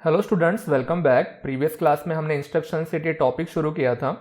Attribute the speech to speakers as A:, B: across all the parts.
A: Hello students, welcome back. Previous class में हमने instruction set ये टॉपिक शुरू किया था।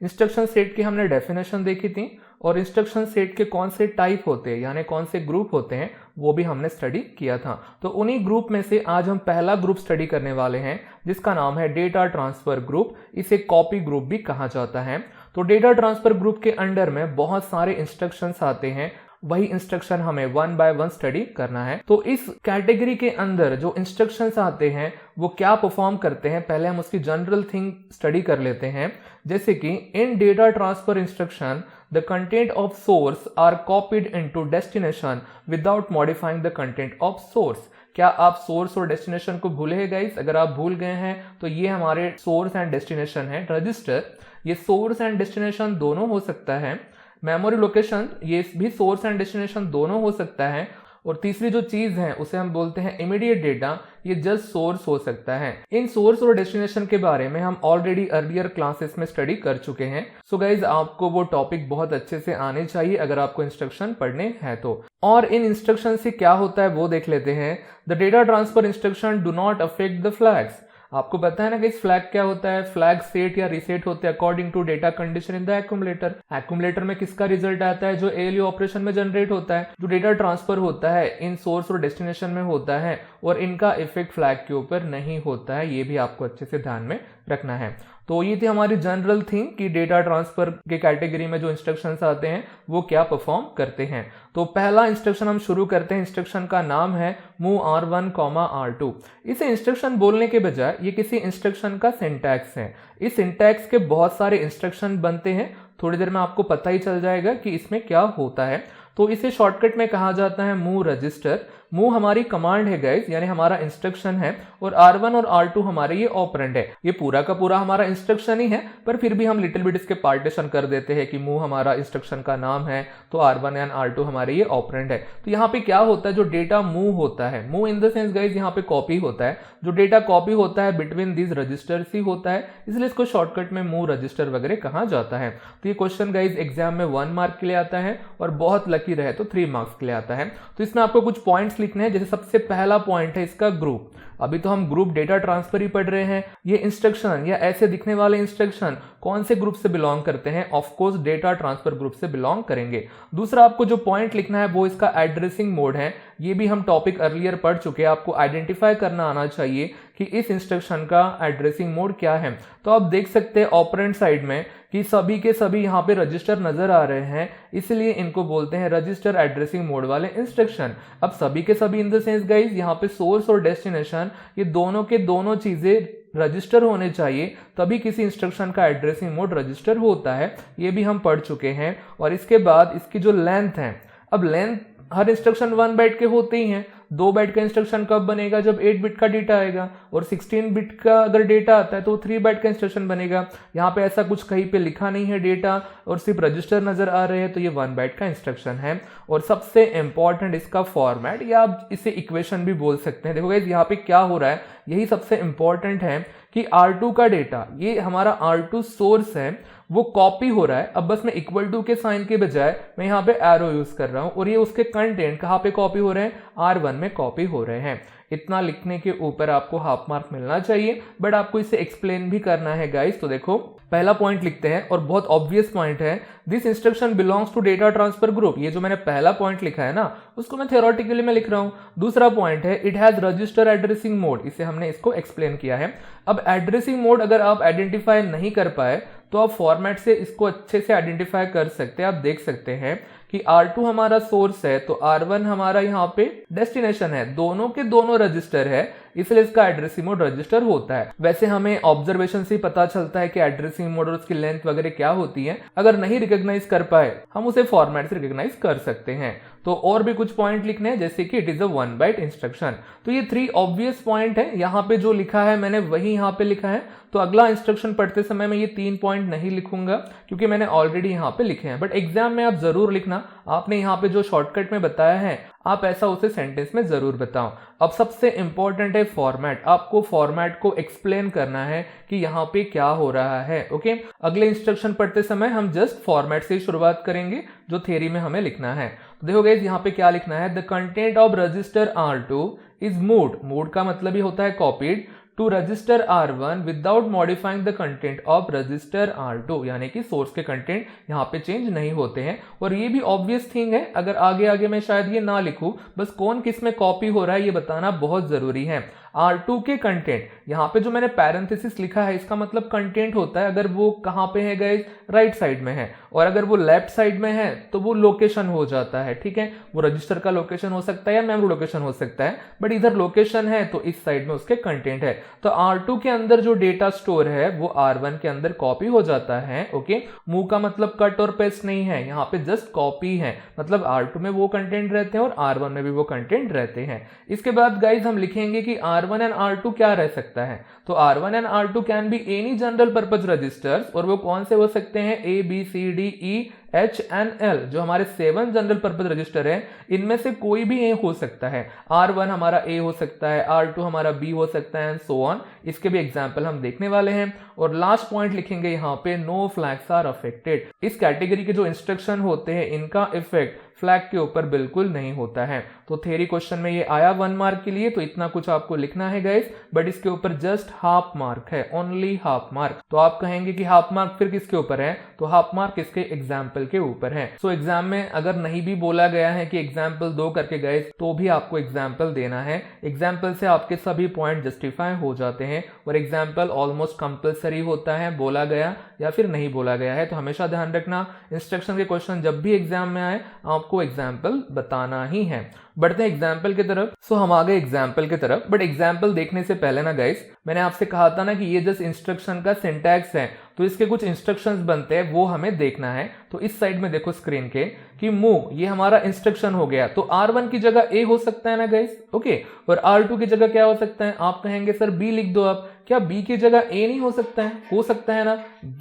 A: इंस्ट्रक्शन सेट की हमने डेफिनेशन देखी थी और इंस्ट्रक्शन सेट के कौन से टाइप होते हैं यानी कौन से ग्रुप होते हैं वो भी हमने स्टडी किया था। तो उन्हीं ग्रुप में से आज हम पहला ग्रुप स्टडी करने वाले हैं जिसका नाम है डेटा ट्रांसफर ग्रुप। इसे कॉपी ग्रुप भी कहा जाता है। तो डेटा ट्रांसफर ग्रुप के अंडर में बहुत सारे इंस्ट्रक्शंस आते हैं, वही इंस्ट्रक्शन हमें वन बाय वन स्टडी करना है। तो इस कैटेगरी के अंदर जो इंस्ट्रक्शंस आते हैं वो क्या परफॉर्म करते हैं, पहले हम उसकी जनरल थिंग स्टडी कर लेते हैं। जैसे कि in data transfer instruction the content of source are copied into destination without modifying the content of source. क्या आप सोर्स और डेस्टिनेशन को भूले हैं गाइस? अगर आप भूल गए हैं तो ये हमारे सोर्स एंड डेस्टिनेशन है। रजिस्टर ये सोर्स एंड डेस्टिनेशन दोनों हो सकता है। मेमोरी लोकेशन ये भी सोर्स एंड डेस्टिनेशन दोनों हो सकता है। और तीसरी जो चीज है उसे हम बोलते हैं इमीडिएट डेटा, ये जस्ट सोर्स हो सकता है। इन सोर्स और डेस्टिनेशन के बारे में हम ऑलरेडी अर्लियर क्लासेस में स्टडी कर चुके हैं। सो गाइज आपको वो टॉपिक बहुत अच्छे से आने चाहिए अगर आपको इंस्ट्रक्शन पढ़ने हैं तो। और इन इंस्ट्रक्शन से क्या होता है वो देख लेते हैं। The data transfer instruction do not affect the flags. आपको पता है ना कि इस फ्लैग क्या होता है? फ्लैग सेट या रीसेट होते हैं according to data condition in the accumulator. Accumulator में किसका रिजल्ट आता है? जो एएलयू ऑपरेशन में जनरेट होता है। जो डेटा ट्रांसफर होता है इन सोर्स और डेस्टिनेशन में होता है और इनका इफेक्ट फ्लैग के ऊपर नहीं होता है। ये भी आपको अच्छे से ध्यान में रखना है। तो ये थी हमारी जनरल थिंग कि डेटा ट्रांसफर के कैटेगरी में जो इंस्ट्रक्शंस आते हैं वो क्या परफॉर्म करते हैं। तो पहला इंस्ट्रक्शन हम शुरू करते हैं। इंस्ट्रक्शन का नाम है मूव R1, R2। इसे इंस्ट्रक्शन बोलने के बजाय ये किसी इंस्ट्रक्शन का सिंटैक्स है। इस सिंटैक्स के बहुत सारे इंस्ट्रक्शन बनते हैं। थोड़ी देर में आपको पता ही चल जाएगा कि इसमें क्या होता है। तो इसे शॉर्टकट में कहा जाता है मूव रजिस्टर। मूव हमारी कमांड है गाइस, यानी हमारा इंस्ट्रक्शन है, और R1 और R2 हमारे ये ऑपरेंड है। ये पूरा का पूरा हमारा इंस्ट्रक्शन ही है, पर फिर भी हम लिटिल बिट इसके पार्टीशन कर देते हैं कि मूव हमारा इंस्ट्रक्शन का नाम है तो R1 एंड R2 हमारे ये ऑपरेंड है। तो यहाँ पे क्या होता है, जो डेटा मूव होता है, move in the sense guys यहाँ पे कॉपी होता है। जो डेटा कॉपी होता है बिटवीन दीज रजिस्टर्स ही होता है, इसलिए इसको शॉर्टकट में मूव रजिस्टर वगैरह कहा जाता है। तो ये क्वेश्चन गाइस एग्जाम में 1 मार्क के लिए आता है और बहुत लकी रहे तो 3 मार्क्स के लिए आता है। तो इसमें आपको कुछ पॉइंट्स लिखने हैं। जैसे सबसे पहला पॉइंट है इसका ग्रुप। अभी तो हम ग्रुप डेटा ट्रांसफर ही पढ़ रहे हैं। ये इंस्ट्रक्शन या ऐसे दिखने वाले इंस्ट्रक्शन कौन से ग्रुप से बिलोंग करते हैं? Of course data transfer group से बिलोंग करेंगे। दूसरा आपको जो पॉइंट लिखना है वो इसका एड्रेसिंग मोड है। ये भी हम टॉपिक अर्लियर पढ़ चुके हैं। आपको आइडेंटिफाई करना आना चाहिए कि इस इंस्ट्रक्शन का एड्रेसिंग मोड क्या है। तो आप देख सकते हैं ऑपरेंड साइड में कि सभी के सभी यहाँ पे रजिस्टर नजर आ रहे हैं, इसलिए इनको बोलते हैं रजिस्टर एड्रेसिंग मोड वाले इंस्ट्रक्शन। अब सभी के सभी इन द सेंस गाइस यहाँ पे सोर्स और डेस्टिनेशन ये दोनों के दोनों चीजें रजिस्टर होने चाहिए, तभी किसी इंस्ट्रक्शन का एड्रेसिंग मोड रजिस्टर होता है। ये भी हम पढ़ चुके हैं। और इसके बाद इसकी जो लेंथ है, अब लेंथ हर इंस्ट्रक्शन 1 बाइट के होते ही हैं। 2 बाइट का इंस्ट्रक्शन कब बनेगा? जब 8 बिट का डेटा आएगा। और 16 बिट का अगर डेटा आता है तो 3 बाइट का इंस्ट्रक्शन बनेगा। यहाँ पे ऐसा कुछ कहीं पे लिखा नहीं है डेटा और सिर्फ रजिस्टर नजर आ रहे हैं, तो ये 1 बाइट का इंस्ट्रक्शन है। और सबसे इंपॉर्टेंट इसका फॉर्मेट, या आप इसे इक्वेशन भी बोल सकते हैं। देखो गाइस यहाँ पे क्या हो रहा है, यही सबसे इंपॉर्टेंट है कि R2 का डेटा, ये हमारा R2 सोर्स है, वो कॉपी हो रहा है। अब बस मैं इक्वल टू के साइन के बजाय मैं यहाँ पे एरो यूज कर रहा हूं और ये उसके कंटेंट कहाँ पे कॉपी हो रहे हैं? R1 में कॉपी हो रहे हैं। इतना लिखने के ऊपर आपको हाफ मार्क मिलना चाहिए, बट आपको इसे एक्सप्लेन भी करना है गाइस। तो देखो पहला पॉइंट लिखते हैं और बहुत ऑब्वियस पॉइंट है, this instruction belongs to data transfer group. ये जो मैंने पहला पॉइंट लिखा है ना, उसको मैं थियोरेटिकली में लिख रहा हूं। दूसरा पॉइंट है it has register addressing mode, इसे हमने इसको एक्सप्लेन किया है। अब एड्रेसिंग मोड अगर आप आइडेंटिफाई नहीं कर पाए तो आप फॉर्मेट से इसको अच्छे से आइडेंटिफाई कर सकते हैं। आप देख सकते हैं कि R2 हमारा सोर्स है तो R1 हमारा यहाँ पे डेस्टिनेशन है, दोनों के दोनों रजिस्टर है, इसलिए इसका एड्रेसिंग मोड रजिस्टर होता है। वैसे हमें ऑब्जर्वेशन से ही पता चलता है कि एड्रेसिंग मोड और उसकी लेंथ वगैरह क्या होती है। अगर नहीं रिकॉग्नाइज कर पाए हम उसे फॉर्मेट से रिकॉग्नाइज कर सकते हैं। तो और भी कुछ पॉइंट लिखने हैं, जैसे कि it is a 1 byte instruction. तो ये 3 ऑब्वियस पॉइंट है। यहाँ पे जो लिखा है मैंने वही यहाँ पे लिखा है। तो अगला इंस्ट्रक्शन पढ़ते समय मैं ये 3 पॉइंट नहीं लिखूंगा क्योंकि मैंने ऑलरेडी यहाँ पे लिखे हैं, बट एग्जाम में आप जरूर लिखना। आपने यहाँ पे जो शॉर्टकट में बताया है आप ऐसा उसे सेंटेंस में जरूर बताओ। अब सबसे इंपॉर्टेंट है फॉर्मेट। आपको फॉर्मेट को एक्सप्लेन करना है कि यहाँ पे क्या हो रहा है। ओके, अगले इंस्ट्रक्शन पढ़ते समय हम जस्ट फॉर्मेट से ही शुरुआत करेंगे जो थ्योरी में हमें लिखना है। तो देखो गाइस यहाँ पे क्या लिखना है, the content of register R2 is moved. Moved का मतलब ही होता है copied to register R1 without modifying the content of register R2, यानी कि सोर्स के कंटेंट यहाँ पे चेंज नहीं होते हैं। और ये भी ऑब्वियस थिंग है, अगर आगे आगे मैं शायद ये ना लिखूं, बस कौन किस में कॉपी हो रहा है ये बताना बहुत जरूरी है। R2 के कंटेंट, यहाँ पे जो मैंने पैरेंथेसिस लिखा है इसका मतलब कंटेंट होता है अगर वो कहाँ पे है गाइस, राइट साइड में है, और अगर वो लेफ्ट साइड में है तो वो लोकेशन हो जाता है। ठीक है, वो रजिस्टर का लोकेशन हो सकता है या मेमोरी लोकेशन हो सकता है, बट इधर लोकेशन है तो इस साइड में उसके कंटेंट है। तो R2 के अंदर जो डेटा स्टोर है वो R1 के अंदर कॉपी हो जाता है। ओके, मूव का मतलब कट और पेस्ट नहीं है, यहाँ पे जस्ट कॉपी है, मतलब R2 में वो कंटेंट रहते हैं और R1 में भी वो कंटेंट रहते हैं। इसके बाद गाइज हम लिखेंगे कि R1 एंड R2 क्या रह सकता है, तो R1 and R2 can be any general purpose registers, और वो कौन से हो सकते हैं, ABCDE H and L, जो हमारे 7 जनरल पर्पज रजिस्टर है इनमें से कोई भी ए हो सकता है। R1 हमारा ए हो सकता है, R2 हमारा बी हो सकता है, एंड सो ऑन। इसके भी एग्जाम्पल हम देखने वाले हैं। और लास्ट पॉइंट लिखेंगे यहाँ पे, नो फ्लैग्स आर अफेक्टेड। इस कैटेगरी के जो इंस्ट्रक्शन होते हैं इनका इफेक्ट फ्लैग के ऊपर बिल्कुल नहीं होता है। तो थ्योरी क्वेश्चन में ये आया 1 मार्क के लिए, तो इतना कुछ आपको लिखना है गाइस, बट इसके ऊपर जस्ट हाफ मार्क है, ओनली हाफ मार्क। तो आप कहेंगे कि हाफ मार्क फिर किसके ऊपर है, तो हाफ मार्क इसके एग्जाम्पल के ऊपर है। सो एग्जाम में अगर नहीं भी बोला गया है कि एग्जाम्पल दो करके गाइस, तो भी आपको एग्जाम्पल देना है। एग्जाम्पल से आपके सभी पॉइंट जस्टिफाई हो जाते हैं, और एग्जाम्पल ऑलमोस्ट कंपलसरी होता है, बोला गया या फिर नहीं बोला गया है। तो हमेशा ध्यान रखना, इंस्ट्रक्शन के क्वेश्चन जब भी एग्जाम में आए आपको एग्जाम्पल बताना ही है। बढ़ते हैं एग्जाम्पल की तरफ। सो हम आ गए एग्जाम्पल की तरफ, बट एग्जाम्पल देखने से पहले ना गाइस, मैंने आपसे कहा था ना कि ये जस्ट इंस्ट्रक्शन का सिंटैक्स है, तो इसके कुछ इंस्ट्रक्शंस बनते हैं वो हमें देखना है। तो इस साइड में देखो स्क्रीन के कि मूव, ये हमारा इंस्ट्रक्शन हो गया, तो R1 की जगह A हो सकता है ना गाइस, ओके, और R2 की जगह क्या हो सकता है, आप कहेंगे सर B लिख दो आप, क्या B की जगह A नहीं हो सकता है, हो सकता है ना।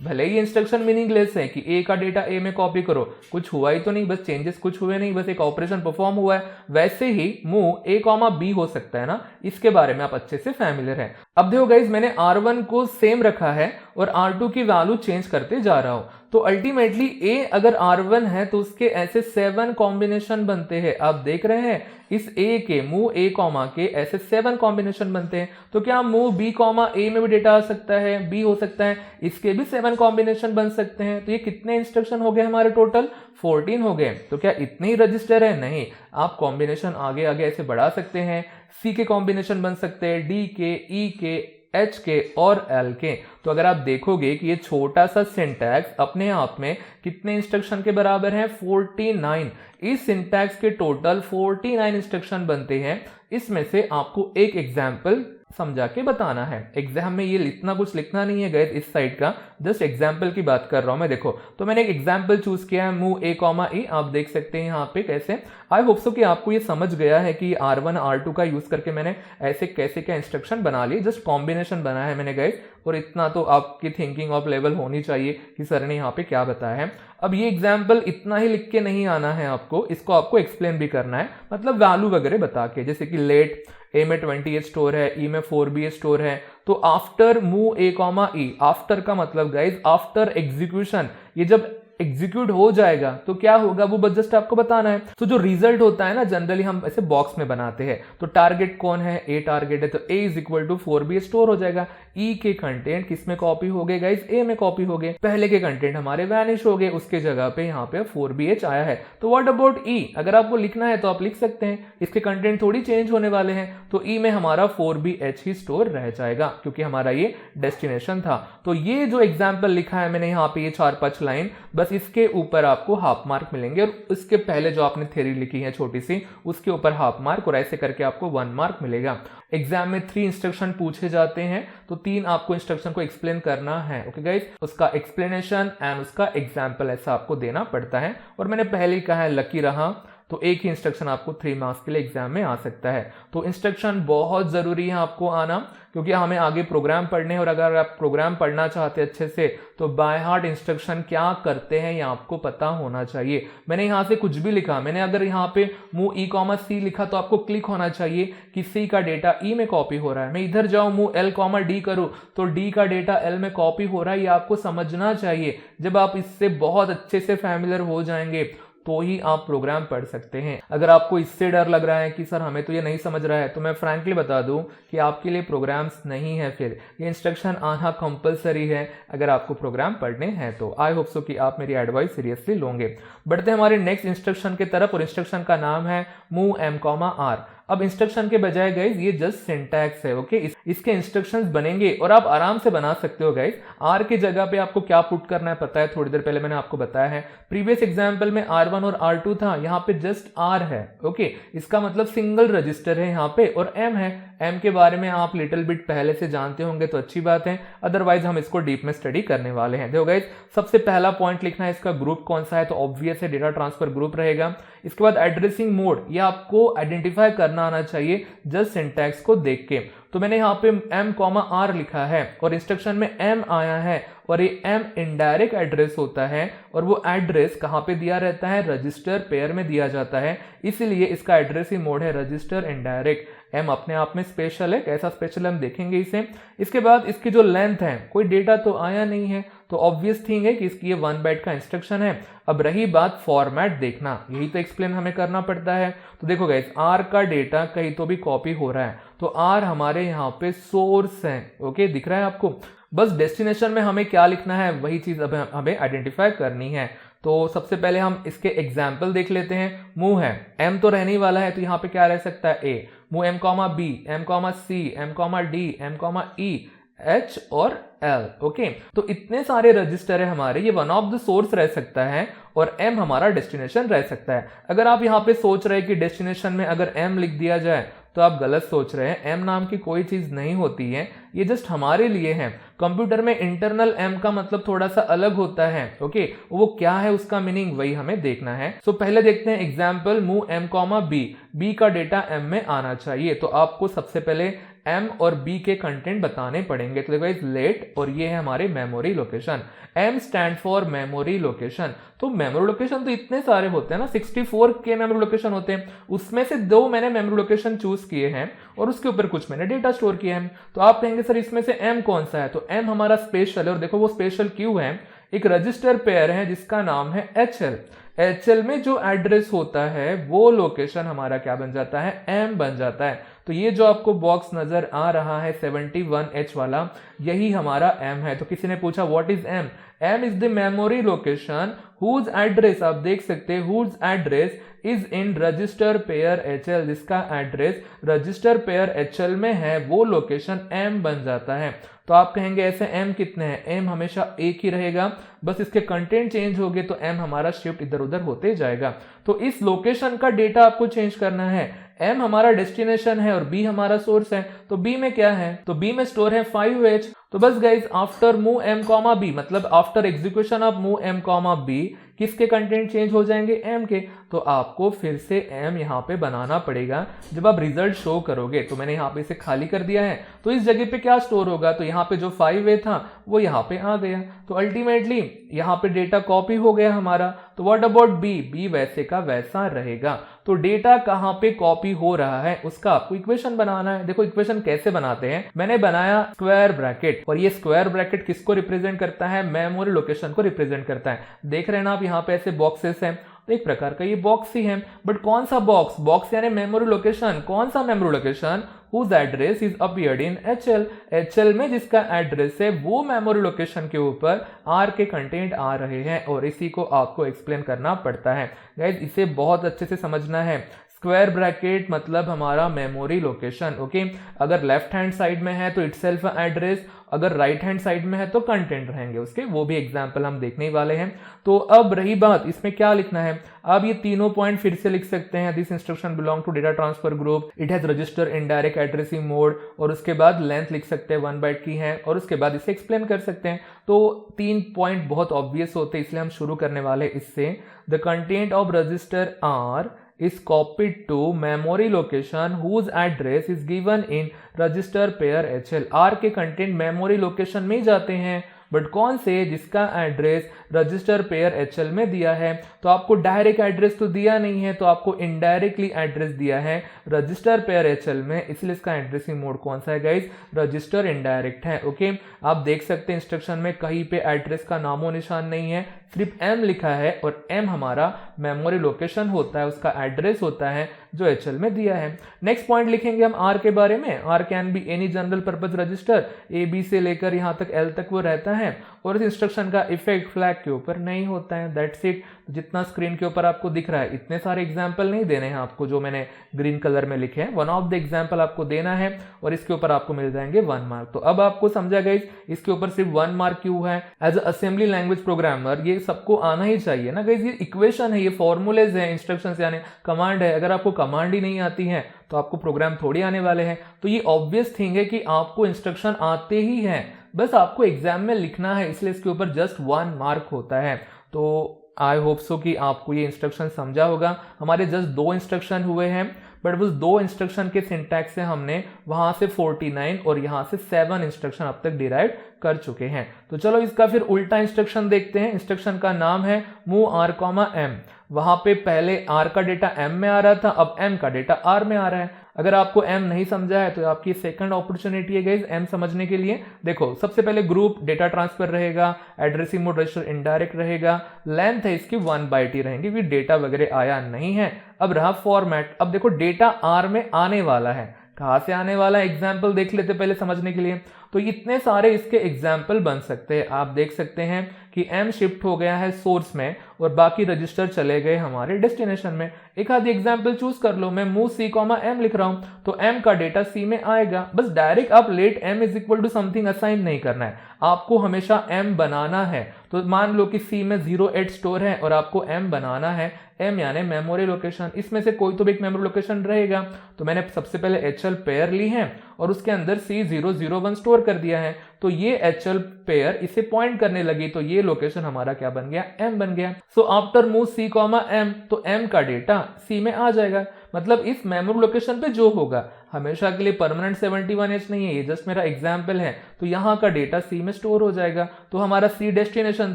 A: भले ही इंस्ट्रक्शन मीनिंगलेस है कि A का डेटा A में कॉपी करो, कुछ हुआ ही तो नहीं, बस चेंजेस कुछ हुए नहीं, बस एक ऑपरेशन परफॉर्म हुआ है। वैसे ही मूव A, B हो सकता है ना, इसके बारे में आप अच्छे से फैमिलियर है। अब देखो गाइस, मैंने R1 को सेम रखा है और R2 की वैल्यू चेंज करते जा रहा हूं, तो अल्टीमेटली A अगर R1 है तो उसके ऐसे 7 कॉम्बिनेशन बनते हैं। आप देख रहे हैं इस A के, मूव A, के ऐसे 7 कॉम्बिनेशन बनते हैं। तो क्या मूव B, A में भी डेटा आ सकता है, B हो सकता है, इसके भी 7 कॉम्बिनेशन बन सकते हैं। तो ये कितने इंस्ट्रक्शन हो गए हमारे, टोटल 14 हो गए। तो क्या इतने ही रजिस्टर है, नहीं, आप कॉम्बिनेशन आगे आगे ऐसे बढ़ा सकते हैं। C के कॉम्बिनेशन बन सकते हैं, D के, E के, H के और L के। तो अगर आप देखोगे कि ये छोटा सा सिंटैक्स अपने आप में कितने इंस्ट्रक्शन के बराबर है, 49। इस सिंटैक्स के टोटल 49 इंस्ट्रक्शन बनते हैं। इसमें से आपको एक एग्जाम्पल समझा के बताना है। एग्जाम में ये इतना कुछ लिखना नहीं है गाइस इस साइड का, जस्ट एग्जाम्पल की बात कर रहा हूं मैं। देखो, तो मैंने एक एग्जाम्पल चूज किया है, मूव A, E, आप देख सकते हैं यहाँ पे कैसे। आई होप सो कि आपको ये समझ गया है कि R1 R2 का यूज करके मैंने ऐसे कैसे क्या इंस्ट्रक्शन बना लिए, जस्ट कॉम्बिनेशन बना है मैंने गाइस, और इतना तो आपकी थिंकिंग ऑफ लेवल होनी चाहिए कि सर ने यहाँ पे क्या बताया है। अब ये एग्जाम्पल इतना ही लिख के नहीं आना है आपको, इसको आपको एक्सप्लेन भी करना है, मतलब वैल्यू वगैरह बता के, जैसे कि लेट A में 28 स्टोर है, E में 4B स्टोर है, तो after move A, E, after का मतलब गाइज आफ्टर एग्जीक्यूशन, ये जब एग्जीक्यूट हो जाएगा तो क्या होगा वो बस जस्ट आपको बताना है। तो जो रिजल्ट होता है ना, जनरली हम ऐसे बॉक्स में बनाते हैं, तो टारगेट कौन है, A टारगेट है, तो A is equal to 4B store हो जाएगा। E के कंटेंट किस में कॉपी हो गए गाइज, A में कॉपी हो गए, पहले के कंटेंट हमारे वैनिश हो गए, उसके जगह पे यहाँ पे 4BH आया है। तो व्हाट अबाउट E, अगर आपको लिखना है तो आप लिख सकते हैं, इसके कंटेंट थोड़ी चेंज होने वाले हैं, तो E में हमारा 4BH ही स्टोर रह जाएगा क्योंकि हमारा ये डेस्टिनेशन था। तो ये जो एग्जाम्पल लिखा है मैंने यहाँ पे, ये 4-5 लाइन, बस इसके ऊपर आपको हाफ मार्क मिलेंगे, और इसके पहले जो आपने थ्योरी लिखी है छोटी सी, उसके ऊपर हाफ मार्क, और ऐसे करके आपको 1 मार्क मिलेगा। एग्जाम में 3 इंस्ट्रक्शन पूछे जाते हैं, तो 3 आपको इंस्ट्रक्शन को एक्सप्लेन करना है। ओके गाइस, उसका एक्सप्लेनेशन एंड उसका एग्जाम्पल ऐसा आपको देना पड़ता है। और मैंने पहले ही कहा है, लकी रहा तो एक ही इंस्ट्रक्शन आपको 3 मार्क्स के लिए एग्जाम में आ सकता है। तो इंस्ट्रक्शन बहुत जरूरी है आपको आना, क्योंकि हमें आगे प्रोग्राम पढ़ने हैं, और अगर आप प्रोग्राम पढ़ना चाहते हैं अच्छे से, तो बाय हार्ट इंस्ट्रक्शन क्या करते हैं ये आपको पता होना चाहिए। मैंने यहाँ से कुछ भी लिखा, मैंने अगर यहाँ पे मूव E, C लिखा, तो आपको क्लिक होना चाहिए कि C का डेटा E में कॉपी हो रहा है। मैं इधर जाऊँ मूव L, D करूँ, तो D का डेटा L में कॉपी हो रहा है, ये आपको समझना चाहिए। जब आप इससे बहुत अच्छे से फैमिलियर हो जाएंगे तो ही आप प्रोग्राम पढ़ सकते हैं। अगर आपको इससे डर लग रहा है कि सर हमें तो ये नहीं समझ रहा है, तो मैं फ्रैंकली बता दूं कि आपके लिए प्रोग्राम्स नहीं है, फिर ये इंस्ट्रक्शन आना कंपलसरी है अगर आपको प्रोग्राम पढ़ने हैं तो। आई होप सो कि आप मेरी एडवाइस सीरियसली लोगे। बढ़ते हैं हमारे नेक्स्ट इंस्ट्रक्शन की तरफ, और इंस्ट्रक्शन का नाम है मूव m, r। अब इंस्ट्रक्शन के बजाय गाइज ये जस्ट सिंटैक्स है, ओके। इसके इंस्ट्रक्शंस बनेंगे और आप आराम से बना सकते हो गाइज। आर की जगह पे आपको क्या पुट करना है पता है, थोड़ी देर पहले मैंने आपको बताया है। प्रीवियस एग्जांपल में R1 और R2 था, यहाँ पे जस्ट R है, ओके। इसका मतलब सिंगल रजिस्टर है यहाँ पे, और M है। M के बारे में आप लिटिल बिट पहले से जानते होंगे तो अच्छी बात है, अदरवाइज हम इसको डीप में स्टडी करने वाले हैं। देखो गाइज, सबसे पहला पॉइंट लिखना है इसका ग्रुप कौन सा है, तो ऑब्वियस है डेटा ट्रांसफर ग्रुप रहेगा। इसके बाद एड्रेसिंग मोड, ये आपको आइडेंटिफाई करना आना चाहिए जस्ट सिंटैक्स को देख के। तो मैंने यहाँ पे m, r लिखा है और इंस्ट्रक्शन में m आया है, और ये m इनडायरेक्ट एड्रेस होता है, और वो एड्रेस कहाँ पे दिया रहता है, रजिस्टर पेयर में दिया जाता है, इसलिए इसका एड्रेसिंग मोड है रजिस्टर इनडायरेक्ट। m अपने आप में स्पेशल है, कैसा स्पेशल हम देखेंगे इसे। इसके बाद इसकी जो लेंथ है, कोई डेटा तो आया नहीं है, तो ऑब्वियस थिंग है कि इसकी ये 1 बाइट का इंस्ट्रक्शन है। अब रही बात फॉर्मेट देखना, यही तो एक्सप्लेन हमें करना पड़ता है। तो देखो गाइस, R का डेटा कहीं तो भी कॉपी हो रहा है, तो R हमारे यहाँ पे सोर्स है, ओके, दिख रहा है आपको। बस डेस्टिनेशन में हमें क्या लिखना है, वही चीज अब हमें आइडेंटिफाई करनी है। तो सबसे पहले हम इसके एग्जाम्पल देख लेते हैं। मूव है, m तो रहने वाला है, तो यहाँ पे क्या रह सकता है, a। Move m, b, m, c, m, d, m, e, h और l, ओके। तो इतने सारे रजिस्टर है हमारे, ये वन ऑफ द सोर्स रह सकता है, और m हमारा डेस्टिनेशन रह सकता है। अगर आप यहाँ पे सोच रहे हैं कि डेस्टिनेशन में अगर m लिख दिया जाए, तो आप गलत सोच रहे हैं। m नाम की कोई चीज नहीं होती है, ये जस्ट हमारे लिए है। कंप्यूटर में इंटरनल m का मतलब थोड़ा सा अलग होता है, ओके। वो क्या है, उसका मीनिंग वही हमें देखना है। सो पहले देखते हैं example, move m, b। b का डेटा m में आना चाहिए, तो आपको सबसे पहले m और b के कंटेंट बताने पड़ेंगे। तो देखो इस लेट, और ये है हमारे memory location. m stand for memory location. तो मेमोरी लोकेशन तो इतने सारे होते हैं ना, 64 के मेमोरी लोकेशन होते हैं, उसमें से 2 मैंने मेमोरी लोकेशन चूज किए हैं, और उसके ऊपर कुछ मैंने डेटा स्टोर किए हैं। तो आप कहेंगे सर इसमें से m कौन सा है, तो m हमारा स्पेशल है, और देखो वो स्पेशल क्यों है। एक रजिस्टर पेयर है जिसका नाम है HL। HL में जो एड्रेस होता है वो लोकेशन हमारा क्या बन जाता है, m बन जाता है। तो ये जो आपको बॉक्स नजर आ रहा है 71H वाला, यही हमारा m है। तो किसी ने पूछा what is m, m is the memory location whose address, आप देख सकते हैं whose address is in register pair HL, जिसका एड्रेस रजिस्टर पेयर HL में है, वो लोकेशन m बन जाता है। तो आप कहेंगे ऐसे m कितने हैं, m हमेशा एक ही रहेगा, बस इसके कंटेंट चेंज हो गए तो m हमारा शिफ्ट इधर उधर होते जाएगा। तो इस लोकेशन का डेटा आपको चेंज करना है। m हमारा डेस्टिनेशन है और b हमारा सोर्स है, तो b में क्या है, तो b में स्टोर है 5H। तो बस guys, after move m, b, मतलब after execution of move m, b, किसके कंटेंट चेंज हो जाएंगे, m के। तो आपको फिर से m यहाँ पे बनाना पड़ेगा जब आप रिजल्ट शो करोगे। तो मैंने यहाँ पे इसे खाली कर दिया है, तो इस जगह पे क्या स्टोर होगा, तो यहाँ पे जो 5A था वो यहाँ पे आ गया, तो अल्टीमेटली यहाँ पे डेटा कॉपी हो गया हमारा। तो व्हाट अबाउट b, b वैसे का वैसा रहेगा। तो डेटा कहाँ पे कॉपी हो रहा है उसका आपको इक्वेशन बनाना है। देखो इक्वेशन कैसे बनाते हैं, मैंने बनाया स्क्वायर ब्रैकेट, और ये स्क्वायर ब्रैकेट किसको रिप्रेजेंट करता है, मेमोरी लोकेशन को रिप्रेजेंट करता है। देख रहे हैं ना आप, यहाँ पे ऐसे बॉक्सेस हैं, तो एक प्रकार का ये बॉक्स ही है, बट कौन सा बॉक्स, बॉक्स यानी मेमोरी लोकेशन, कौन सा memory location, whose address is appeared in HL। HL में जिसका एड्रेस है वो मेमोरी लोकेशन के ऊपर R के कंटेंट आ रहे हैं, और इसी को आपको एक्सप्लेन करना पड़ता है। गाइस इसे बहुत अच्छे से समझना है। स्क्वायर ब्रैकेट मतलब हमारा मेमोरी लोकेशन, ओके। अगर लेफ्ट हैंड साइड में है तो इटसेल्फ एड्रेस, अगर राइट हैंड साइड में है तो कंटेंट रहेंगे उसके, वो भी एग्जांपल हम देखने ही वाले हैं। तो अब रही बात इसमें क्या लिखना है, अब ये तीनों पॉइंट फिर से लिख सकते हैं। This instruction belong to data transfer group, it has register indirect addressing mode, और उसके बाद लेंथ लिख सकते हैं 1 बाइट की है, और उसके बाद इसे एक्सप्लेन कर सकते हैं। तो 3 पॉइंट बहुत ऑब्वियस होते हैं, इसलिए हम शुरू करने वाले इससे। The content of register R is copied to memory location whose address is given in register pair HL। R के कंटेंट मेमोरी लोकेशन में जाते हैं, बट कौन से, जिसका एड्रेस रजिस्टर पेयर HL में दिया है। तो आपको डायरेक्ट एड्रेस तो दिया नहीं है, तो आपको इनडायरेक्टली एड्रेस दिया है रजिस्टर पेयर HL में, इसलिए इसका एड्रेसिंग मोड कौन सा है गाइज, रजिस्टर इनडायरेक्ट है, ओके। आप देख सकते हैं इंस्ट्रक्शन में कहीं पे एड्रेस का नामो निशान नहीं है, सिर्फ m लिखा है और m हमारा मेमोरी लोकेशन होता है, उसका एड्रेस होता है जो HL में दिया है। नेक्स्ट पॉइंट लिखेंगे हम R के बारे में। R can be any general purpose register, AB से लेकर यहाँ तक L तक वो रहता है और इस इंस्ट्रक्शन का इफेक्ट फ्लैग के ऊपर नहीं होता है। That's it. जितना स्क्रीन के ऊपर आपको दिख रहा है, इतने सारे एग्जाम्पल नहीं देने हैं आपको जो मैंने ग्रीन कलर में लिखे हैं, वन ऑफ द एग्जाम्पल आपको देना है और इसके ऊपर आपको मिल जाएंगे 1 मार्क। तो अब आपको समझा गाइस इसके ऊपर सिर्फ 1 मार्क क्यों है। As a assembly language programmer ये सबको आना ही चाहिए ना गाइस। ये इक्वेशन है, ये फॉर्मूलेज है, इंस्ट्रक्शन यानी कमांड है। अगर आपको कमांड ही नहीं आती है तो आपको प्रोग्राम थोड़ी आने वाले हैं। तो ये ऑब्वियस थिंग है कि आपको इंस्ट्रक्शन आते ही है, बस आपको एग्जाम में लिखना है, इसलिए इसके ऊपर जस्ट 1 मार्क होता है। तो आई होप सो कि आपको ये इंस्ट्रक्शन समझा होगा। हमारे जस्ट 2 इंस्ट्रक्शन हुए हैं, बट उस 2 इंस्ट्रक्शन के सिंटैक्स से हमने वहां से 49 और यहां से 7 इंस्ट्रक्शन अब तक डिराइव कर चुके हैं। तो चलो इसका फिर उल्टा इंस्ट्रक्शन देखते हैं। इंस्ट्रक्शन का नाम है मूव r, m। वहां पे पहले r का डेटा m में आ रहा था, अब m का डेटा r में आ रहा है। अगर आपको m नहीं समझा है तो आपकी सेकंड अपॉर्चुनिटी है गाइस m समझने के लिए। देखो सबसे पहले ग्रुप डेटा ट्रांसफर रहेगा, एड्रेसिंग मोड रजिस्टर इनडायरेक्ट रहेगा, लेंथ है इसकी 1 बाइट ही रहेंगी क्योंकि डेटा वगैरह आया नहीं है। अब रहा फॉर्मेट। अब देखो डेटा r में आने वाला है, कहां से आने वाला है एग्जाम्पल देख लेते पहले समझने के लिए। तो इतने सारे इसके एग्जाम्पल बन सकते हैं। आप देख सकते हैं कि m शिफ्ट हो गया है सोर्स में और बाकी रजिस्टर चले गए हमारे डेस्टिनेशन में। एक आधी एग्जाम्पल चूज कर लो। मैं मूव c, m लिख रहा हूं तो m का डेटा c में आएगा। बस डायरेक्ट आप let m is equal to something assign नहीं करना है, आपको हमेशा m बनाना है। तो मान लो कि c में 08 स्टोर है और आपको m बनाना है, m यानी मेमोरी लोकेशन। इसमें से कोई तो भी एक मेमोरी लोकेशन रहेगा। तो मैंने सबसे पहले HL पेयर ली है और उसके अंदर C001 स्टोर कर दिया है। तो ये HL पेयर इसे पॉइंट करने लगी, तो ये लोकेशन हमारा क्या बन गया, m बन गया। So after move c, m तो m का डेटा c में आ जाएगा। मतलब इस मेमोरी लोकेशन पे जो होगा हमेशा के लिए परमानेंट 71H नहीं है, ये जस्ट मेरा एग्जाम्पल है। तो यहाँ का डेटा C में स्टोर हो जाएगा। तो हमारा C डेस्टिनेशन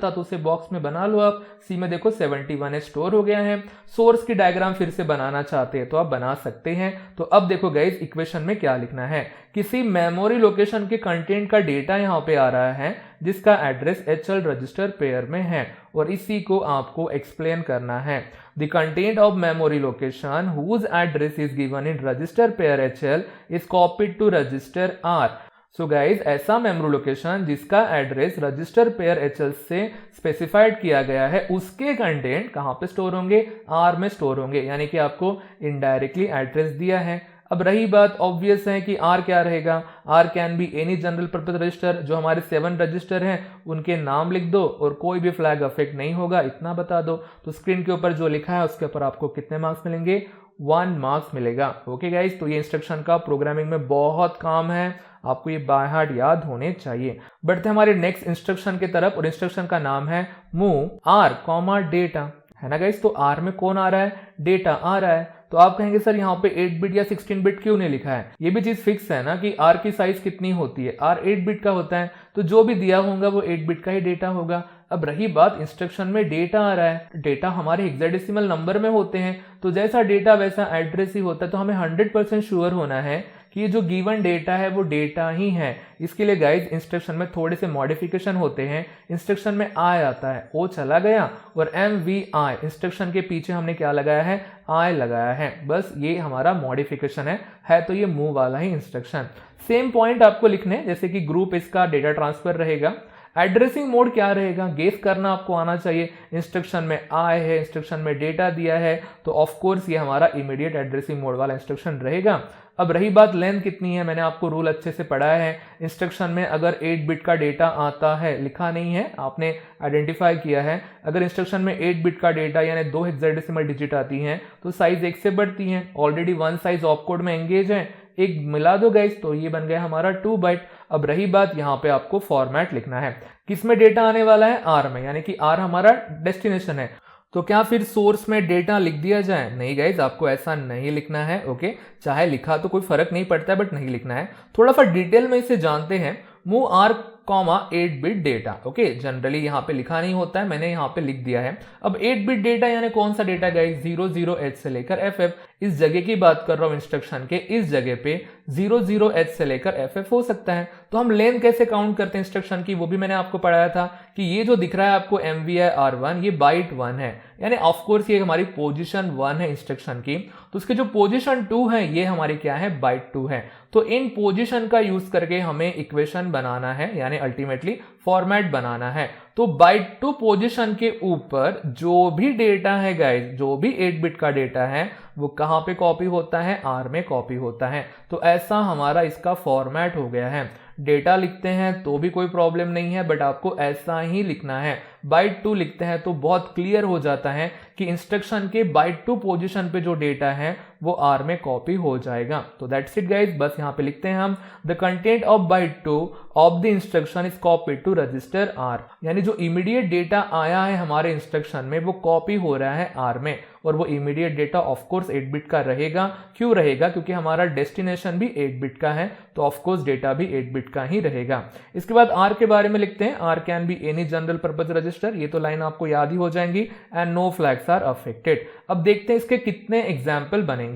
A: था तो उसे बॉक्स में बना लो आप। C में देखो 71H स्टोर हो गया है। सोर्स की डायग्राम फिर से बनाना चाहते हैं तो आप बना सकते हैं। तो अब देखो गाइस इक्वेशन में क्या लिखना है। किसी मेमोरी लोकेशन के कंटेंट का डेटा यहाँ पे आ रहा है जिसका एड्रेस HL रजिस्टर पेयर में है और इसी को आपको एक्सप्लेन करना है। The content of memory location whose address is given in register pair HL is copied to register R. So guys ऐसा मेमोरी लोकेशन जिसका एड्रेस रजिस्टर पेयर HL से स्पेसिफाइड किया गया है उसके कंटेंट कहाँ पे स्टोर होंगे, R में स्टोर होंगे। यानी कि आपको इनडायरेक्टली एड्रेस दिया है। अब रही बात ऑब्वियस है कि R क्या रहेगा, R can be any general purpose register. जो हमारे 7 रजिस्टर हैं उनके नाम लिख दो और कोई भी फ्लैग अफेक्ट नहीं होगा, इतना बता दो। तो स्क्रीन के ऊपर जो लिखा है उसके ऊपर आपको कितने मार्क्स मिलेंगे, 1 मार्क्स मिलेगा। ओके गाइस, तो ये इंस्ट्रक्शन का प्रोग्रामिंग में बहुत काम है, आपको ये बाय हार्ट याद होने चाहिए। बढ़ते हमारे नेक्स्ट इंस्ट्रक्शन की तरफ और इंस्ट्रक्शन का नाम है मूव R, डेटा, है ना गाइस। तो R में कौन आ रहा है, डेटा आ रहा है। तो आप कहेंगे सर यहाँ पे 8 बिट या 16 बिट क्यों नहीं लिखा है। ये भी चीज फिक्स है ना कि R की साइज कितनी होती है, R 8 बिट का होता है। तो जो भी दिया होगा वो 8 बिट का ही डेटा होगा। अब रही बात इंस्ट्रक्शन में डेटा आ रहा है, डेटा हमारे हेक्साडेसिमल नंबर में होते हैं। तो जैसा डेटा वैसा एड्रेस ही होता है। तो हमें 100% श्योर होना है कि ये जो गिवन डेटा है वो डेटा ही है। इसके लिए गाइज इंस्ट्रक्शन में थोड़े से मॉडिफिकेशन होते हैं। इंस्ट्रक्शन में I आता है, O चला गया और MVI इंस्ट्रक्शन के पीछे हमने क्या लगाया है, I लगाया है। बस ये हमारा मॉडिफिकेशन है तो ये मूव वाला ही इंस्ट्रक्शन। सेम पॉइंट आपको लिखने, जैसे कि ग्रुप इसका डेटा ट्रांसफर रहेगा। एड्रेसिंग मोड क्या रहेगा, गेस करना आपको आना चाहिए। इंस्ट्रक्शन में I है, इंस्ट्रक्शन में डेटा दिया है, तो ऑफ कोर्स ये हमारा इमीडिएट एड्रेसिंग मोड वाला इंस्ट्रक्शन रहेगा। अब रही बात लेंथ कितनी है, मैंने आपको रूल अच्छे से पढ़ाया है। इंस्ट्रक्शन में अगर 8 बिट का डेटा आता है, लिखा नहीं है, आपने आइडेंटिफाई किया है, अगर इंस्ट्रक्शन में 8 बिट का डेटा यानी 2 हेक्साडेसिमल डिजिट आती हैं तो साइज 1 से बढ़ती है। ऑलरेडी 1 साइज ऑपकोड में एंगेज है, एक मिला दो गाइस तो ये बन गया हमारा 2 बाइट। अब रही बात यहाँ पे आपको फॉर्मेट लिखना है, किसमें डेटा आने वाला है, R में, यानी कि R हमारा डेस्टिनेशन है। तो क्या फिर सोर्स में डेटा लिख दिया जाए, नहीं गाइज आपको ऐसा नहीं लिखना है। ओके, चाहे लिखा तो कोई फर्क नहीं पड़ता है बट नहीं लिखना है। थोड़ा सा डिटेल में इसे जानते हैं। Move R comma 8 bit data. Okay, generally यहाँ पे लिखा नहीं होता है, मैंने यहाँ पे लिख दिया है। अब 8 बिट डेटा यानी कौन सा डेटा गाइस, 00H से लेकर FF, इस जगह की बात कर रहा हूँ इंस्ट्रक्शन के, इस जगह पे 00H से लेकर FF हो सकता है। तो हम लेंथ कैसे काउंट करते हैं इंस्ट्रक्शन की, वो भी मैंने आपको पढ़ाया था कि ये जो दिख रहा है आपको MVI R1, ये बाइट 1 है, यानी ऑफ कोर्स ये हमारी पोजीशन 1 है इंस्ट्रक्शन की। तो उसके जो पोजीशन 2 है ये हमारी क्या है, बाइट 2 है। तो इन पोजीशन का यूज करके हमें इक्वेशन बनाना है, यानी अल्टीमेटली फॉर्मेट बनाना है। तो बाइट 2 पोजीशन के ऊपर जो भी डेटा है गाइस, जो भी 8 बिट का डेटा है वो कहां पे कॉपी होता है, R में कॉपी होता है। तो ऐसा हमारा इसका फॉर्मेट हो गया है। डेटा लिखते हैं तो भी कोई प्रॉब्लम नहीं है, बट आपको ऐसा ही लिखना है। बाइट 2 लिखते हैं तो बहुत क्लियर हो जाता है कि इंस्ट्रक्शन के बाइट 2 पोजीशन पे जो डेटा है वो R में कॉपी हो जाएगा। तो दैट्स इट गाइस, बस यहाँ पे लिखते हैं हम the content of byte 2 of the instruction is copied to register R, यानी जो इमीडिएट डेटा आया है हमारे इंस्ट्रक्शन में वो कॉपी हो रहा है R में, और वो immediate data of course 8 bit का रहेगा। क्यों रहेगा, क्योंकि हमारा डेस्टिनेशन भी 8 बिट का है, तो ऑफ कोर्स डेटा भी 8 बिट का ही रहेगा। इसके बाद R के बारे में लिखते हैं, R can be any general purpose register, ये तो लाइन आपको याद ही हो जाएंगी, and no flags are affected. अब देखते हैं इसके कितने एग्जाम्पल बनेंगे।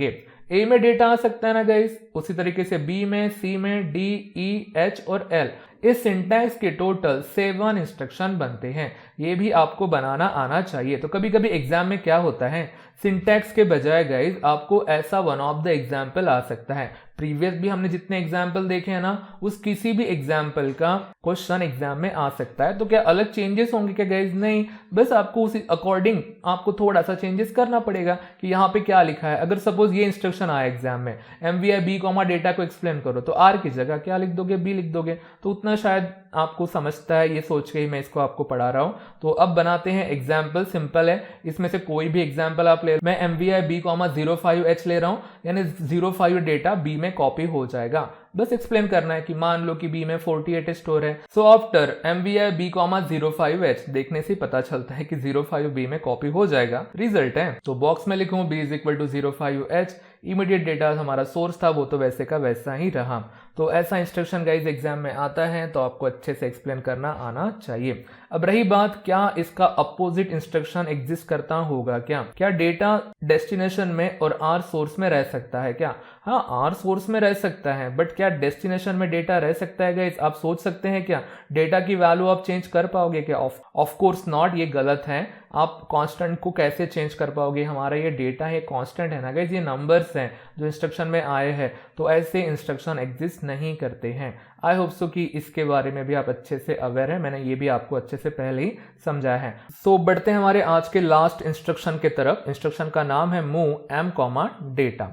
A: A में डेटा आ सकता है ना गाइस, उसी तरीके से B में, C में, D, E, H और L। इस सिंटैक्स के टोटल 7 इंस्ट्रक्शन बनते हैं, ये भी आपको बनाना आना चाहिए। तो कभी कभी एग्जाम में क्या होता है, सिंटैक्स के बजाय गाइज आपको ऐसा वन ऑफ द एग्जाम्पल आ सकता है। प्रीवियस भी हमने जितने एग्जाम्पल देखे हैं ना, उस किसी भी एग्जाम्पल का क्वेश्चन एग्जाम में आ सकता है। तो क्या अलग चेंजेस होंगे क्या गाइज, नहीं, बस आपको उसी अकॉर्डिंग आपको थोड़ा सा चेंजेस करना पड़ेगा कि यहाँ पे क्या लिखा है। अगर सपोज ये इंस्ट्रक्शन आया एग्जाम में, MVI B कॉमा डेटा को एक्सप्लेन करो, तो R की जगह क्या लिख दोगे, B लिख दोगे। तो उतना शायद आपको समझता है, ये सोच के ही मैं इसको आपको पढ़ा रहा हूं। तो अब बनाते हैं एग्जाम्पल, सिंपल है, इसमें से कोई भी एग्जाम्पल आप ले। मैं MVI B 05H ले रहा हूं, यानी 05 डेटा B में कॉपी हो जाएगा। बस एक्सप्लेन करना है कि मान लो कि B में 48 स्टोर है। So after MVI B 05H देखने से पता चलता है कि 05 B में कॉपी हो जाएगा, रिजल्ट है। तो बॉक्स में लिखूं B is equal to 05H, immediate data हमारा सोर्स था वो तो वैसे का वैसा ही रहा। तो ऐसा इंस्ट्रक्शन गाइज एग्जाम में आता है, तो आपको अच्छे से एक्सप्लेन करना आना चाहिए। अब रही बात, क्या इसका अपोजिट इंस्ट्रक्शन एग्जिस्ट करता होगा क्या डेटा डेस्टिनेशन में और R सोर्स में रह सकता है क्या? हाँ, R सोर्स में रह सकता है, बट क्या डेस्टिनेशन में डेटा रह सकता है गाइज? आप सोच सकते हैं क्या डेटा की वैल्यू आप चेंज कर पाओगे क्या? ऑफ कोर्स नॉट, ये गलत है। आप कांस्टेंट को कैसे चेंज कर पाओगे? हमारा ये डेटा है, कांस्टेंट है ना गाइज, ये नंबर्स हैं जो इंस्ट्रक्शन में आए हैं, तो ऐसे इंस्ट्रक्शन एग्जिस्ट नहीं करते हैं। आई होप सो कि इसके बारे में भी आप अच्छे से अवेयर है, मैंने ये भी आपको अच्छे से पहले ही समझाया है। सो बढ़ते हैं हमारे आज के लास्ट इंस्ट्रक्शन की तरफ। इंस्ट्रक्शन का नाम है मूव M, डेटा।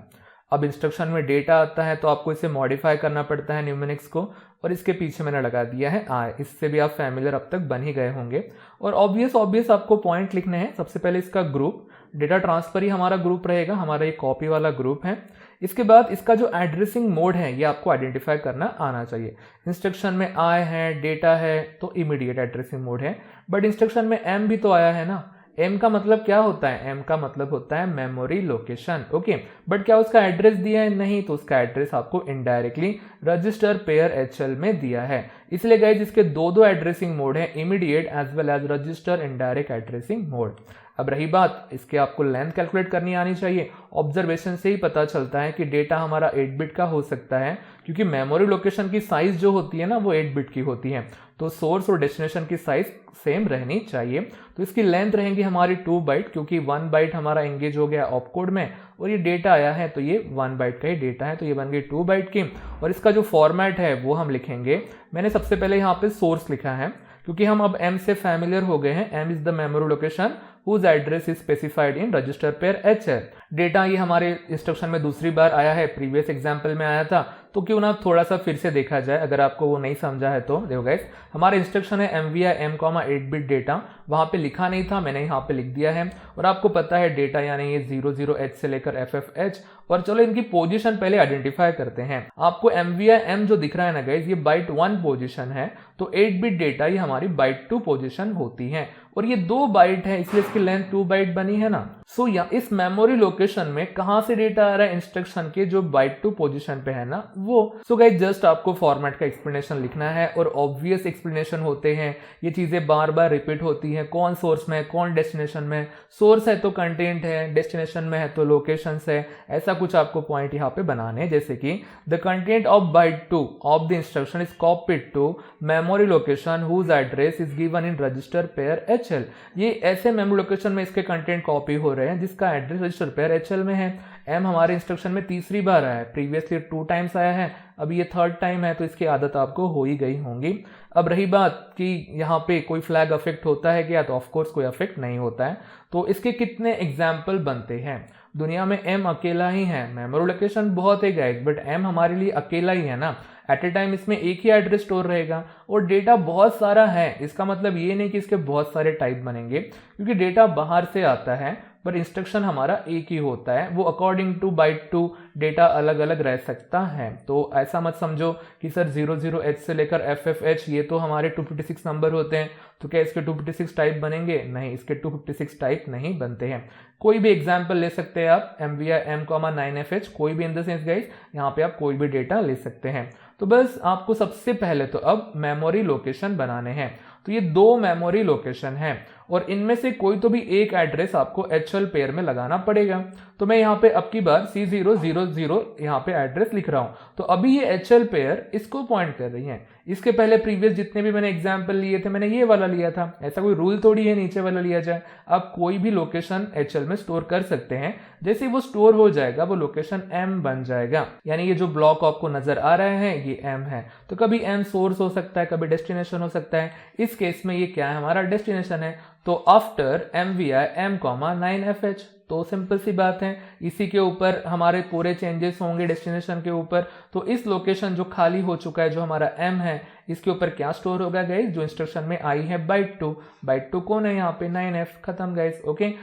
A: अब इंस्ट्रक्शन में डेटा आता है तो आपको इसे मॉडिफाई करना पड़ता है न्यूमेरिक्स को, और इसके पीछे मैंने लगा दिया है I। इससे भी आप फैमिलियर अब तक बन ही गए होंगे। और ऑब्वियस आपको पॉइंट लिखने हैं। सबसे पहले इसका ग्रुप, डेटा ट्रांसफर ही हमारा ग्रुप रहेगा, हमारा ये कॉपी वाला ग्रुप है। इसके बाद इसका जो एड्रेसिंग मोड है ये आपको आइडेंटिफाई करना आना चाहिए। इंस्ट्रक्शन में I है, डेटा है, तो इमीडिएट एड्रेसिंग मोड है, बट इंस्ट्रक्शन में M भी तो आया है ना। M का मतलब क्या होता है? M का मतलब होता है मेमोरी लोकेशन, ओके। बट क्या उसका एड्रेस दिया है? नहीं, तो उसका एड्रेस आपको इनडायरेक्टली रजिस्टर पेयर HL में दिया है। इसलिए गाइस इसके दो एड्रेसिंग मोड है, immediate as well as register indirect addressing mode. अब रही बात, इसके आपको लेंथ कैलकुलेट करनी आनी चाहिए। ऑब्जर्वेशन से ही पता चलता है कि डेटा हमारा 8 बिट का हो सकता है, क्योंकि मेमोरी लोकेशन की साइज जो होती है ना वो 8 बिट की होती है, तो सोर्स और डेस्टिनेशन की साइज सेम रहनी चाहिए। तो इसकी लेंथ रहेंगी हमारी 2 बाइट, क्योंकि 1 बाइट हमारा एंगेज हो गया ऑपकोड में, और ये डेटा आया है तो ये 1 बाइट का ही डेटा है, तो ये बन गई 2 बाइट की। और इसका जो फॉर्मेट है वो हम लिखेंगे, मैंने सबसे पहले यहाँ पे सोर्स लिखा है, क्योंकि हम अब M से फैमिलियर हो गए हैं। M is the memory location whose address is specified in register pair HL। Data ये हमारे इंस्ट्रक्शन में दूसरी बार आया है, प्रीवियस एग्जाम्पल में आया था, तो क्यों ना थोड़ा सा फिर से देखा जाए, अगर आपको वो नहीं समझा है तो। देखो गाइस, हमारा इंस्ट्रक्शन है MVI M, 8 बिट डेटा, वहां पे लिखा नहीं था, मैंने यहाँ पे लिख दिया है। और आपको पता है डेटा यानी ये 00H से लेकर FFH, और चलो इनकी पोजीशन पहले आइडेंटिफाई करते हैं। आपको MVI-M जो दिख रहा है ना गाइज, ये बाइट 1 पोजीशन है, तो 8 बिट डेटा ये हमारी बाइट 2 पोजीशन होती है, और ये 2 बाइट है इसलिए इसकी लेंथ 2 बाइट बनी है ना। सो या इस मेमोरी लोकेशन में कहां से डेटा आ रहा है, इंस्ट्रक्शन के जो बाइट 2 पोजीशन पे है ना वो। सो गाइज जस्ट आपको फॉर्मेट का एक्सप्लेनेशन लिखना है, और ऑब्वियस एक्सप्लेनेशन होते हैं, ये चीजें बार बार रिपीट होती हैं, कौन सोर्स में है कौन डेस्टिनेशन में। सोर्स है तो कंटेंट है, डेस्टिनेशन में है तो लोकेशन है, ऐसा कुछ आपको पॉइंट यहाँ पे बनाने हैं। जैसे कि the content of byte 2 of the instruction is copied to memory location whose address is given in register pair HL। ये ऐसे मेमोरी लोकेशन में इसके कंटेंट कॉपी हो रहे हैं जिसका एड्रेस रजिस्टर पेयर HL में है। M हमारे इंस्ट्रक्शन में तीसरी बार आया है, प्रीवियसली 2 टाइम्स आया है, अब ये 3rd टाइम है, तो इसकी आदत आपको हो ही गई होंगी। अब रही बात कि यहाँ पे कोई फ्लैग अफेक्ट होता है क्या, तो ऑफकोर्स कोई अफेक्ट नहीं होता है। तो इसके कितने एग्जाम्पल बनते हैं, दुनिया में M अकेला ही है, मेमोरी लोकेशन बहुत है गाइस, बट M हमारे लिए अकेला ही है ना। एट ए टाइम इसमें एक ही एड्रेस स्टोर रहेगा, और डेटा बहुत सारा है, इसका मतलब ये नहीं कि इसके बहुत सारे टाइप बनेंगे, क्योंकि डेटा बाहर से आता है, पर इंस्ट्रक्शन हमारा एक ही होता है। वो अकॉर्डिंग टू बाइट 2 डेटा अलग अलग रह सकता है। तो ऐसा मत समझो कि सर 00H से लेकर FFH ये तो हमारे 256 नंबर होते हैं, तो क्या इसके 256 टाइप बनेंगे? नहीं, इसके 256 टाइप नहीं बनते हैं। कोई भी एग्जाम्पल ले सकते हैं आप, MVI-M, 9FH, कोई भी इन द सेंस गाइस, यहाँ पे आप कोई भी डेटा ले सकते हैं। तो बस आपको सबसे पहले तो अब मेमोरी लोकेशन बनाने हैं। तो ये 2 मेमोरी लोकेशन हैं, और इनमें से कोई तो भी एक एड्रेस आपको HL पेयर में लगाना पड़ेगा। तो मैं यहाँ पे अब की बार C000 यहाँ पे एड्रेस लिख रहा हूँ। तो अभी ये HL पेयर इसको पॉइंट कर रही है। इसके पहले प्रीवियस जितने भी मैंने एग्जाम्पल लिए थे, मैंने ये वाला लिया था, ऐसा कोई रूल थोड़ी है नीचे वाला लिया जाए। आप कोई भी लोकेशन HL में स्टोर कर सकते हैं, जैसे वो स्टोर हो जाएगा वो लोकेशन M बन जाएगा। यानी ये जो ब्लॉक आपको नजर आ रहा है ये M है, तो कभी M सोर्स हो सकता है, कभी डेस्टिनेशन हो सकता है। इस केस में ये क्या है, हमारा डेस्टिनेशन है। तो आफ्टर MVI-M, 9FH, तो सिंपल सी बात है, इसी के ऊपर हमारे पूरे चेंजेस होंगे डेस्टिनेशन के ऊपर। तो इस लोकेशन जो खाली हो चुका है, जो हमारा M है, इसके ऊपर क्या स्टोर होगा गाइस, जो इंस्ट्रक्शन में आई है बाइट 2। बाइट 2 कौन है यहाँ पे, 9F, खत्म गाइस। ओके,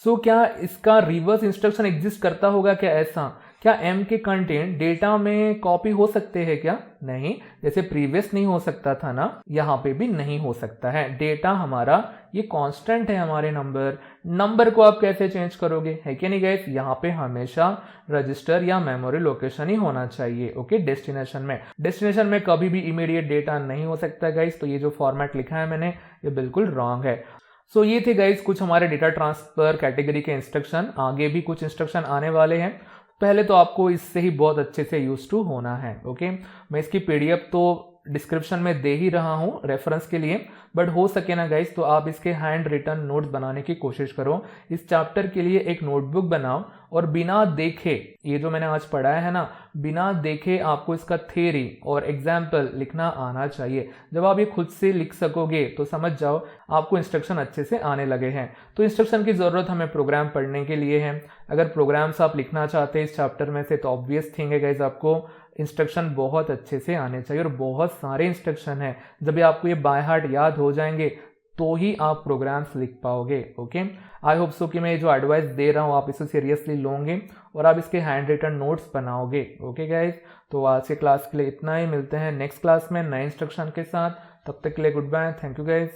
A: सो क्या इसका रिवर्स इंस्ट्रक्शन एग्जिस्ट करता होगा क्या? ऐसा क्या M के कंटेंट डेटा में कॉपी हो सकते हैं क्या? नहीं, जैसे प्रीवियस नहीं हो सकता था ना, यहाँ पे भी नहीं हो सकता है। डेटा हमारा ये कांस्टेंट है, हमारे नंबर को आप कैसे चेंज करोगे, है कि नहीं गाइस? यहाँ पे हमेशा रजिस्टर या मेमोरी लोकेशन ही होना चाहिए। ओके, डेस्टिनेशन में कभी भी इमीडिएट डेटा नहीं हो सकता गाइस। तो ये जो फॉर्मेट लिखा है मैंने, ये बिल्कुल रॉन्ग है। सो ये थे गाइस कुछ हमारे डेटा ट्रांसफर कैटेगरी के इंस्ट्रक्शन। आगे भी कुछ इंस्ट्रक्शन आने वाले हैं, पहले तो आपको इससे ही बहुत अच्छे से यूज टू होना है। ओके, मैं इसकी PDF तो डिस्क्रिप्शन में दे ही रहा हूँ रेफरेंस के लिए, बट हो सके ना गाइस तो आप इसके हैंड रिटन नोट्स बनाने की कोशिश करो। इस चैप्टर के लिए एक नोटबुक बनाओ, और बिना देखे, ये जो मैंने आज पढ़ाया है ना, बिना देखे आपको इसका थ्योरी और एग्जाम्पल लिखना आना चाहिए। जब आप ये खुद से लिख सकोगे तो समझ जाओ आपको इंस्ट्रक्शन अच्छे से आने लगे हैं। तो इंस्ट्रक्शन की ज़रूरत हमें प्रोग्राम पढ़ने के लिए है। अगर प्रोग्राम्स आप लिखना चाहते हैं इस चैप्टर में से, तो ऑब्वियस थिंग है गाइस, आपको इंस्ट्रक्शन बहुत अच्छे से आने चाहिए, और बहुत सारे इंस्ट्रक्शन हैं। जब भी आपको ये बाय हार्ट याद हो जाएंगे तो ही आप प्रोग्राम्स लिख पाओगे। ओके, आई होप सो कि मैं जो एडवाइस दे रहा हूँ आप इसे सीरियसली लोगे और आप इसके हैंड रिटन नोट्स बनाओगे। ओके गाइज, तो आज के क्लास के लिए इतना ही, मिलते हैं नेक्स्ट क्लास में नए इंस्ट्रक्शन के साथ। तब तक के लिए goodbye, thank you guys.